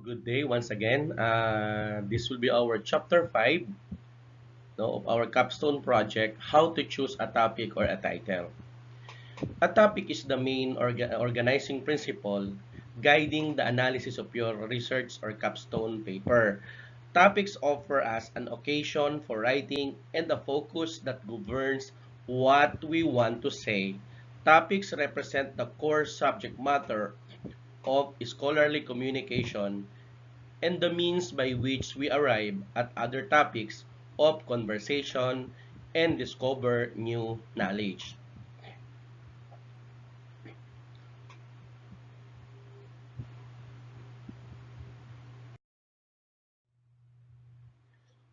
Good day once again. This will be our chapter 5 no, of our Capstone project, how to choose a topic or a title. A topic is the main organizing principle guiding the analysis of your research or capstone paper. Topics offer us an occasion for writing and a focus that governs what we want to say. Topics represent the core subject matter of scholarly communication and the means by which we arrive at other topics of conversation and discover new knowledge.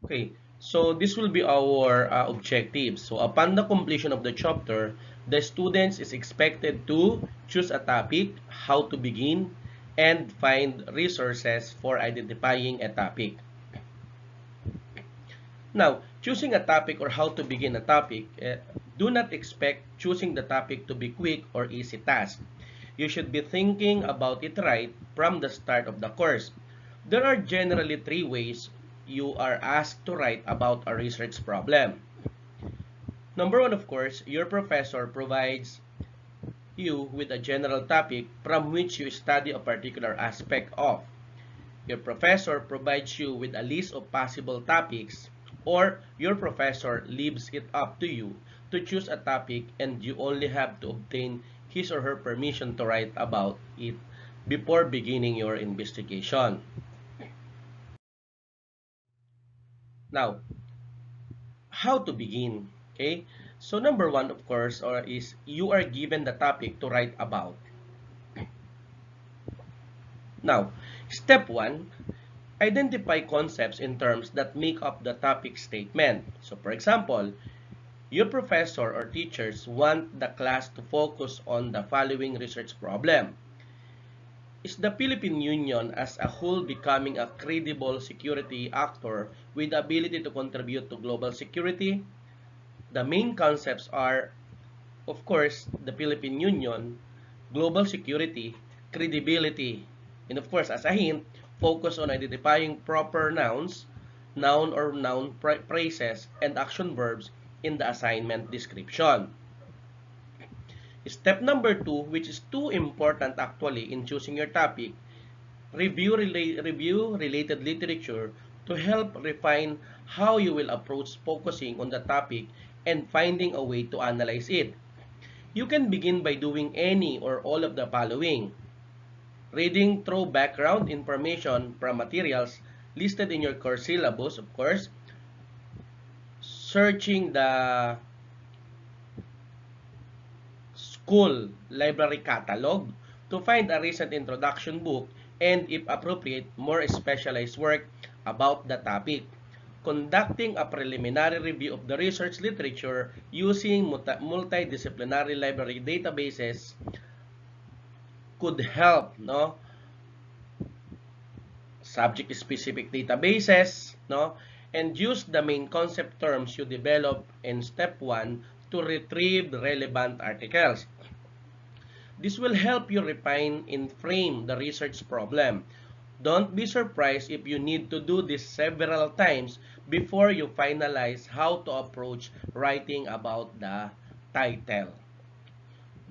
Okay, so this will be our objectives. So upon the completion of the chapter, the students is expected to choose a topic, how to begin, and find resources for identifying a topic. Now, choosing a topic or how to begin a topic, do not expect choosing the topic to be quick or easy task. You should be thinking about it right from the start of the course. There are generally three ways you are asked to write about a research problem. Number one, of course, your professor provides you with a general topic from which you study a particular aspect of. Your professor provides you with a list of possible topics, or your professor leaves it up to you to choose a topic and you only have to obtain his or her permission to write about it before beginning your investigation. Now, how to begin? Okay? So number one, of course, is you are given the topic to write about. Now, step one, identify concepts in terms that make up the topic statement. So for example, your professor or teachers want the class to focus on the following research problem. Is the Philippine Union as a whole becoming a credible security actor with the ability to contribute to global security? The main concepts are, of course, the Philippine Union, global security, credibility, and of course, as a hint, focus on identifying proper nouns, noun or noun phrases, and action verbs in the assignment description. Step number 2, which is too important actually in choosing your topic, review related literature to help refine how you will approach focusing on the topic and finding a way to analyze it. You can begin by doing any or all of the following. Reading through background information from materials listed in your course syllabus, of course. Searching the school library catalog to find a recent introduction book and, if appropriate, more specialized work about the topic. Conducting a preliminary review of the research literature using multidisciplinary library databases could help, no? Subject-specific databases, no? And use the main concept terms you develop in step 1 to retrieve relevant articles. This will help you refine and frame the research problem. Don't be surprised if you need to do this several times before you finalize how to approach writing about the title.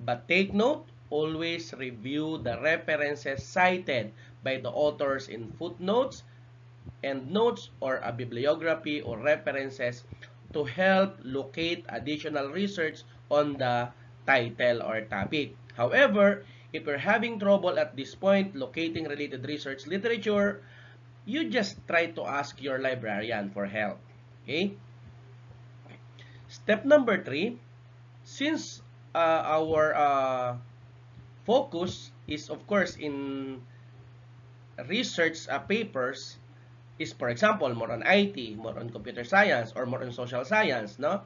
But take note, always review the references cited by the authors in footnotes, endnotes, or a bibliography or references to help locate additional research on the title or topic. However, if you're having trouble at this point locating related research literature, you just try to ask your librarian for help. Okay? Step number 3, since our focus is of course in research papers, is for example more on IT, more on computer science, or more on social science, no?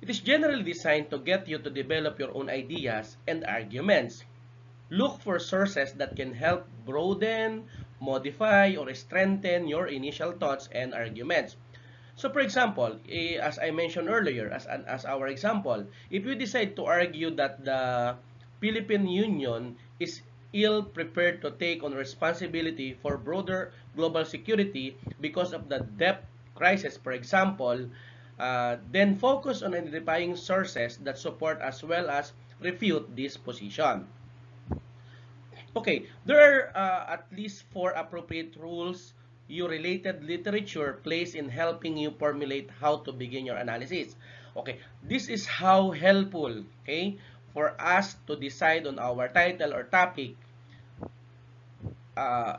It is generally designed to get you to develop your own ideas and arguments. Look for sources that can help broaden, modify, or strengthen your initial thoughts and arguments. So for example, as I mentioned earlier, as our example, if you decide to argue that the Philippine Union is ill-prepared to take on responsibility for broader global security because of the debt crisis, for example, then focus on identifying sources that support as well as refute this position. Okay, there are at least 4 appropriate rules your related literature plays in helping you formulate how to begin your analysis. Okay, this is how helpful, okay, for us to decide on our title or topic uh,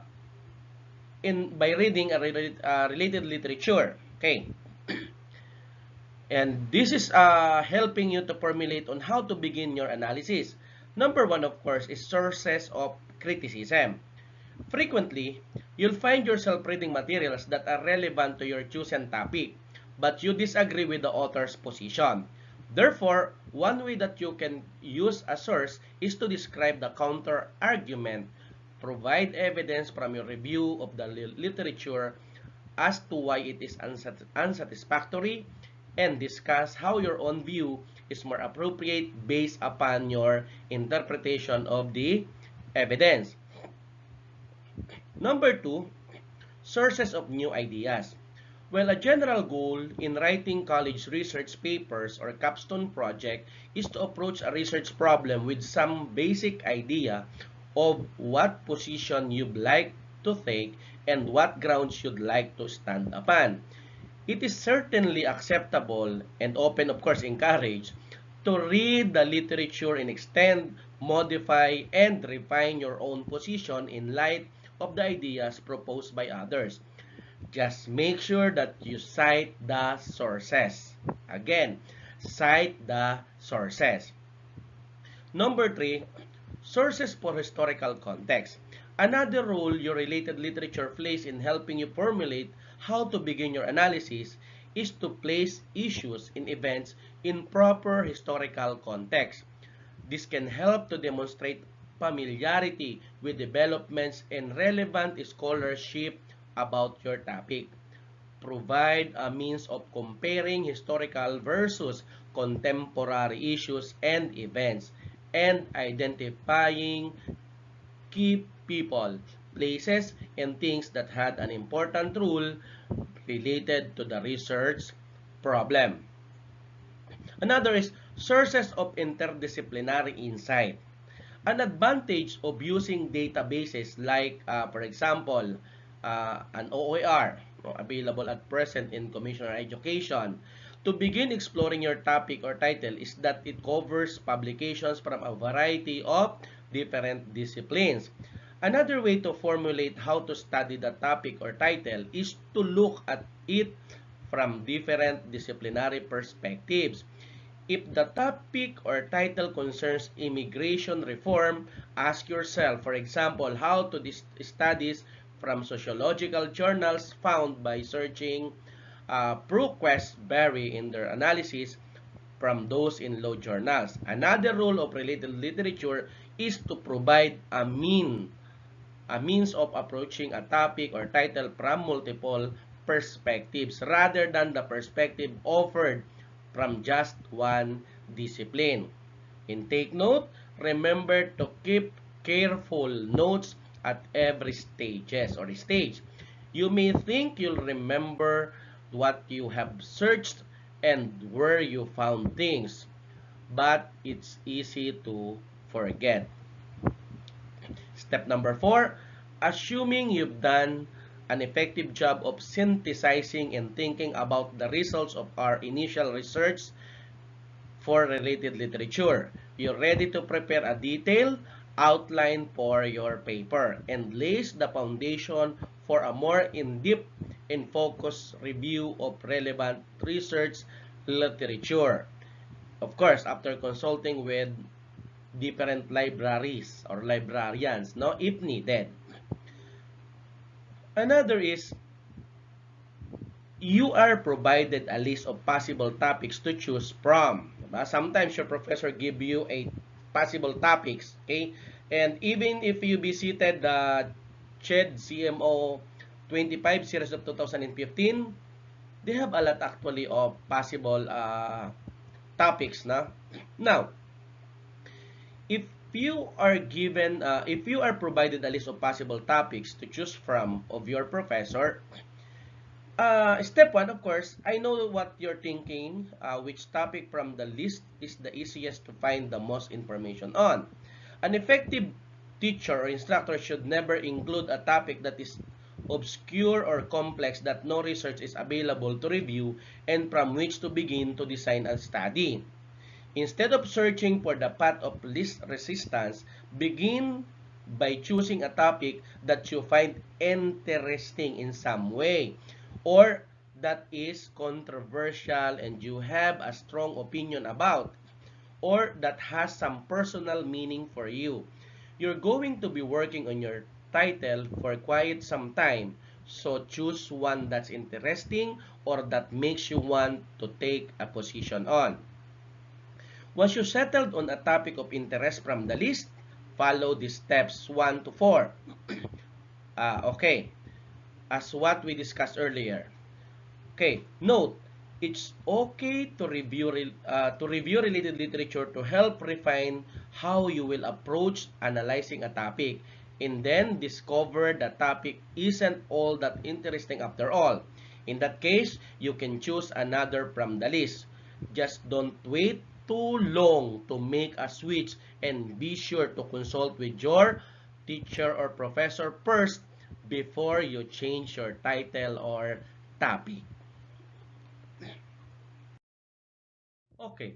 by reading a related literature. Okay, and this is helping you to formulate on how to begin your analysis. Number one, of course, is sources of criticism. Frequently, you'll find yourself reading materials that are relevant to your chosen topic, but you disagree with the author's position. Therefore, one way that you can use a source is to describe the counter-argument, provide evidence from your review of the literature as to why it is unsatisfactory, and discuss how your own view is more appropriate based upon your interpretation of the evidence. Number two, sources of new ideas. Well, a general goal in writing college research papers or capstone project is to approach a research problem with some basic idea of what position you'd like to take and what grounds you'd like to stand upon. It is certainly acceptable and often, of course, encouraged to read the literature and extend, modify, and refine your own position in light of the ideas proposed by others. Just make sure that you cite the sources. Again, cite the sources. Number three, sources for historical context. Another role your related literature plays in helping you formulate how to begin your analysis is to place issues and events in proper historical context. This can help to demonstrate familiarity with developments and relevant scholarship about your topic. Provide a means of comparing historical versus contemporary issues and events, and identifying key people, places, and things that had an important role related to the research problem. Another is sources of interdisciplinary insight. An advantage of using databases like, for example, an OER, available at present in Commissioner Education, to begin exploring your topic or title is that it covers publications from a variety of different disciplines. Another way to formulate how to study the topic or title is to look at it from different disciplinary perspectives. If the topic or title concerns immigration reform, ask yourself, for example, how to studies from sociological journals found by searching ProQuest vary in their analysis from those in law journals. Another role of related literature is to provide a means of approaching a topic or title from multiple perspectives rather than the perspective offered from just one discipline. And take note, remember to keep careful notes at every stage. You may think you'll remember what you have searched and where you found things, but it's easy to forget. Step number 4, assuming you've done an effective job of synthesizing and thinking about the results of our initial research for related literature. You're ready to prepare a detailed outline for your paper and lays the foundation for a more in-depth and focused review of relevant research literature. Of course, after consulting with different libraries or librarians, no, if needed. Another is you are provided a list of possible topics to choose from. Diba? Sometimes your professor give you a possible topics, okay? And even if you visited the CHED CMO 25 series of 2015, they have a lot actually of possible topics na. Now, if if you are provided a list of possible topics to choose from of your professor, step one, of course, I know what you're thinking, which topic from the list is the easiest to find the most information on. An effective teacher or instructor should never include a topic that is obscure or complex that no research is available to review and from which to begin to design a study. Instead of searching for the path of least resistance, begin by choosing a topic that you find interesting in some way or that is controversial and you have a strong opinion about or that has some personal meaning for you. You're going to be working on your title for quite some time, so choose one that's interesting or that makes you want to take a position on. Once you settled on a topic of interest from the list, follow the steps 1 to 4. Okay, as what we discussed earlier. Okay, note, it's okay to review related literature to help refine how you will approach analyzing a topic and then discover the topic isn't all that interesting after all. In that case, you can choose another from the list. Just don't wait too long to make a switch and be sure to consult with your teacher or professor first before you change your title or topic. Okay,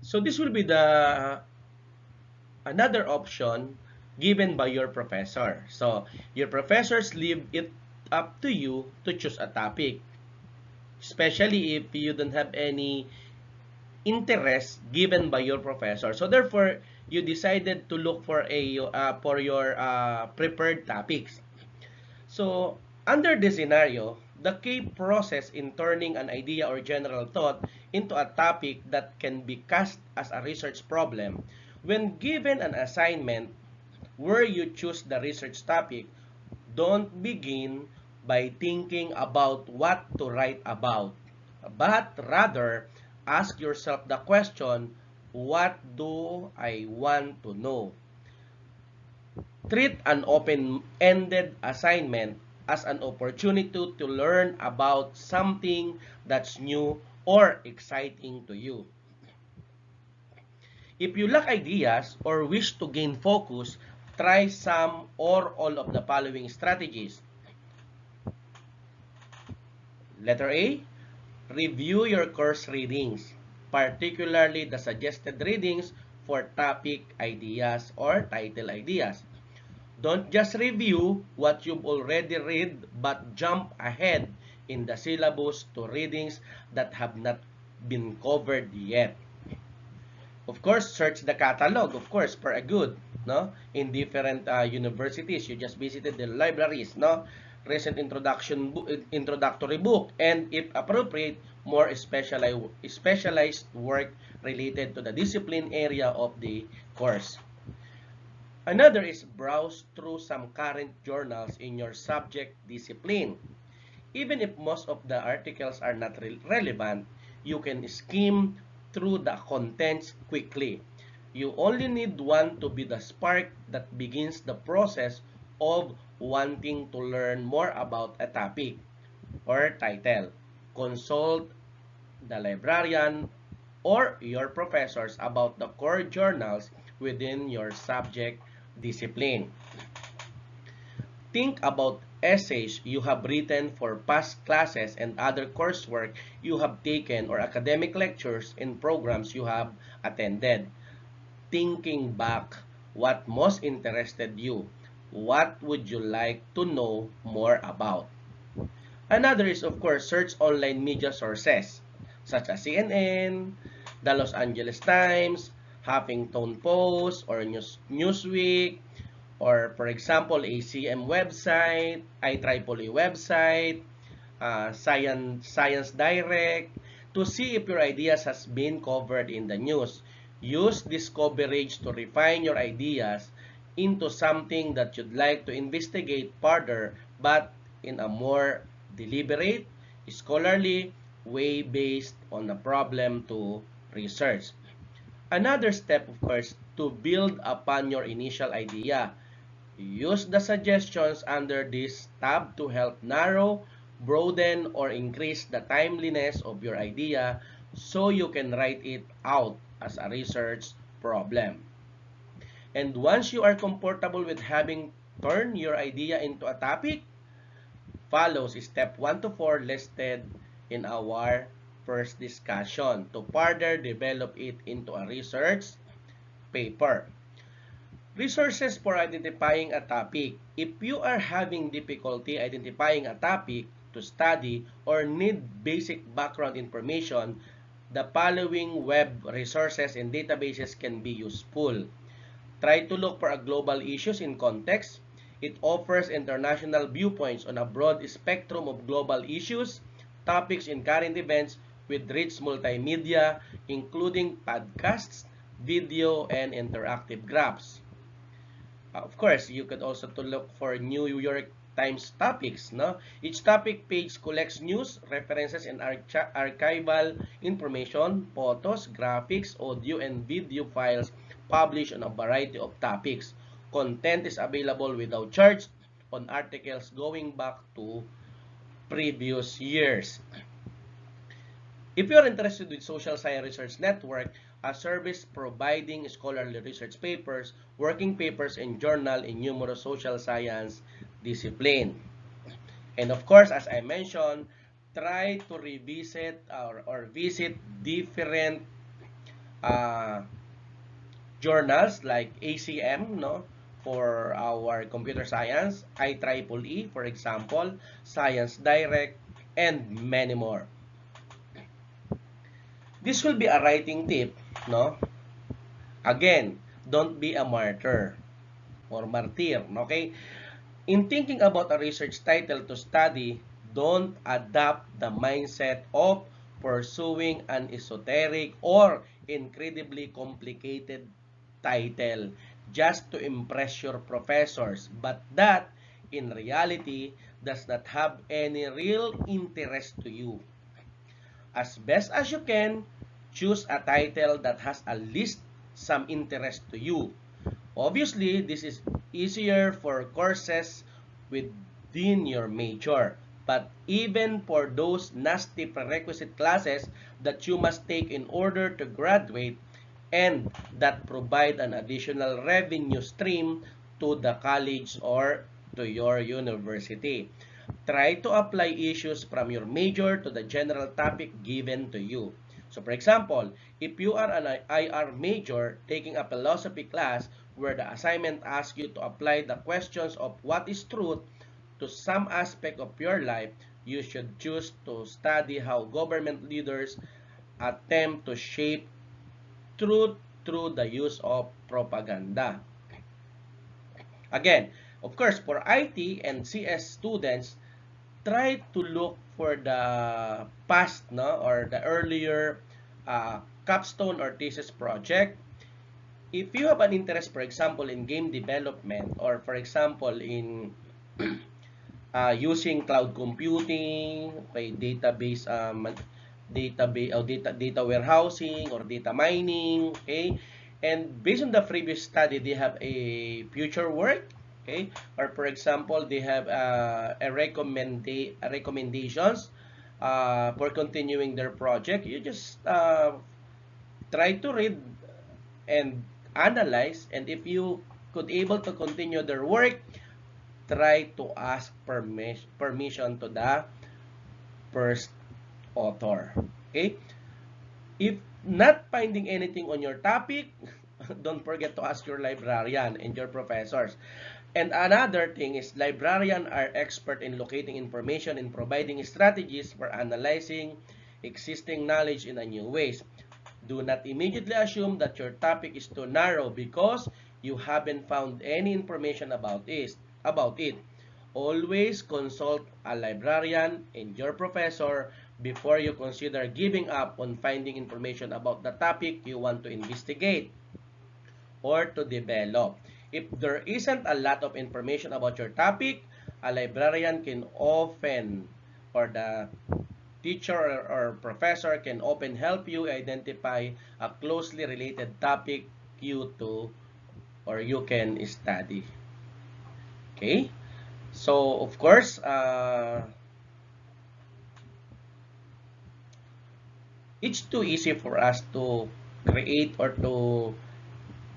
so this will be the another option given by your professor. So your professors leave it up to you to choose a topic, especially if you don't have any interest given by your professor. So therefore, you decided to look for your prepared topics. So, under this scenario, the key process in turning an idea or general thought into a topic that can be cast as a research problem, when given an assignment where you choose the research topic, don't begin by thinking about what to write about, but rather ask yourself the question, what do I want to know? Treat an open-ended assignment as an opportunity to learn about something that's new or exciting to you. If you lack ideas or wish to gain focus, try some or all of the following strategies. Letter A, review your course readings, particularly the suggested readings for topic ideas or title ideas. Don't just review what you've already read, but jump ahead in the syllabus to readings that have not been covered yet. Of course, search the catalog, of course, for a good, no? In different universities, you just visited the libraries, no? Recent introductory book, and if appropriate, more specialized work related to the discipline area of the course. Another is browse through some current journals in your subject discipline. Even if most of the articles are not relevant, you can skim through the contents quickly. You only need one to be the spark that begins the process of wanting to learn more about a topic or title. Consult the librarian or your professors about the core journals within your subject discipline. Think about essays you have written for past classes and other coursework you have taken or academic lectures in programs you have attended. Thinking back, what most interested you? What would you like to know more about? Another is, of course, search online media sources such as CNN, the Los Angeles Times, Huffington Post, or Newsweek, or for example, ACM website, IEEE website, Science Direct, to see if your ideas has been covered in the news. Use this coverage to refine your ideas into something that you'd like to investigate further, but in a more deliberate, scholarly way based on the problem to research. Another step, of course, to build upon your initial idea. Use the suggestions under this tab to help narrow, broaden, or increase the timeliness of your idea so you can write it out as a research problem. And once you are comfortable with having turned your idea into a topic, follows step 1 to 4 listed in our first discussion to further develop it into a research paper. Resources for identifying a topic. If you are having difficulty identifying a topic to study or need basic background information, the following web resources and databases can be useful. Try to look for global issues in context. It offers international viewpoints on a broad spectrum of global issues, topics, and current events with rich multimedia, including podcasts, video, and interactive graphs. Of course, you could also to look for New York Times topics. No? Each topic page collects news, references, and archival information, photos, graphics, audio, and video files published on a variety of topics. Content is available without charge on articles going back to previous years. If you are interested with Social Science Research Network, a service providing scholarly research papers, working papers, and journal in numerous social science discipline. And of course, as I mentioned, try to revisit or visit different uh, journals like ACM, no, for our computer science, IEEE, for example, Science Direct, and many more. This will be a writing tip, no? Again, don't be a martyr or martyr, okay? In thinking about a research title to study, don't adopt the mindset of pursuing an esoteric or incredibly complicated title just to impress your professors, but that, in reality, does not have any real interest to you. As best as you can, choose a title that has at least some interest to you. Obviously, this is easier for courses within your major. But even for those nasty prerequisite classes that you must take in order to graduate and that provide an additional revenue stream to the college or to your university, try to apply issues from your major to the general topic given to you. So for example, if you are an IR major taking a philosophy class where the assignment asks you to apply the questions of what is truth to some aspect of your life, you should choose to study how government leaders attempt to shape truth through the use of propaganda. Again, of course, for IT and CS students, try to look for the past, no, or the earlier capstone or thesis project. If you have an interest, for example, in game development or for example in using cloud computing, okay, data warehousing or data mining, okay, and based on the previous study, they have a future work, okay, or for example, they have recommendations for continuing their project. You just try to read and analyze, and if you could able to continue their work, try to ask permission to the first author. Okay? If not finding anything on your topic, don't forget to ask your librarian and your professors. And another thing is librarians are expert in locating information and providing strategies for analyzing existing knowledge in a new ways. Do not immediately assume that your topic is too narrow because you haven't found any information about it. Always consult a librarian and your professor before you consider giving up on finding information about the topic you want to investigate or to develop. If there isn't a lot of information about your topic, a librarian can often, or the teacher or professor can often help you identify a closely related topic you to or you can study. Okay? So, of course, it's too easy for us to create or to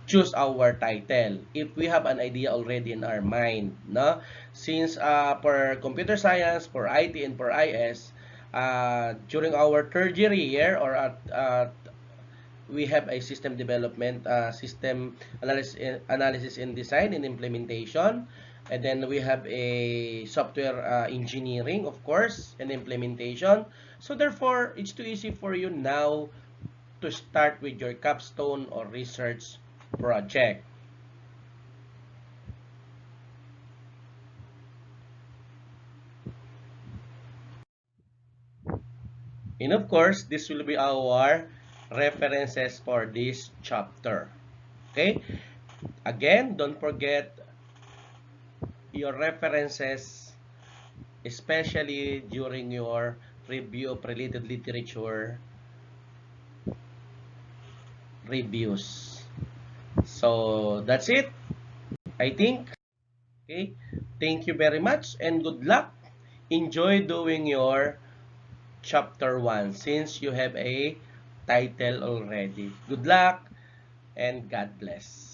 choose our title if we have an idea already in our mind, no? Since for computer science, for IT, and for IS, during our third year or we have a system development, system analysis and design and implementation. And then we have a software engineering, of course, and implementation. So therefore, it's too easy for you now to start with your capstone or research project. And of course, this will be our references for this chapter. Okay? Again, don't forget your references, especially during your review of related literature reviews. So, that's it, I think. Okay? Thank you very much and good luck. Enjoy doing your chapter 1 since you have a title already. Good luck and God bless.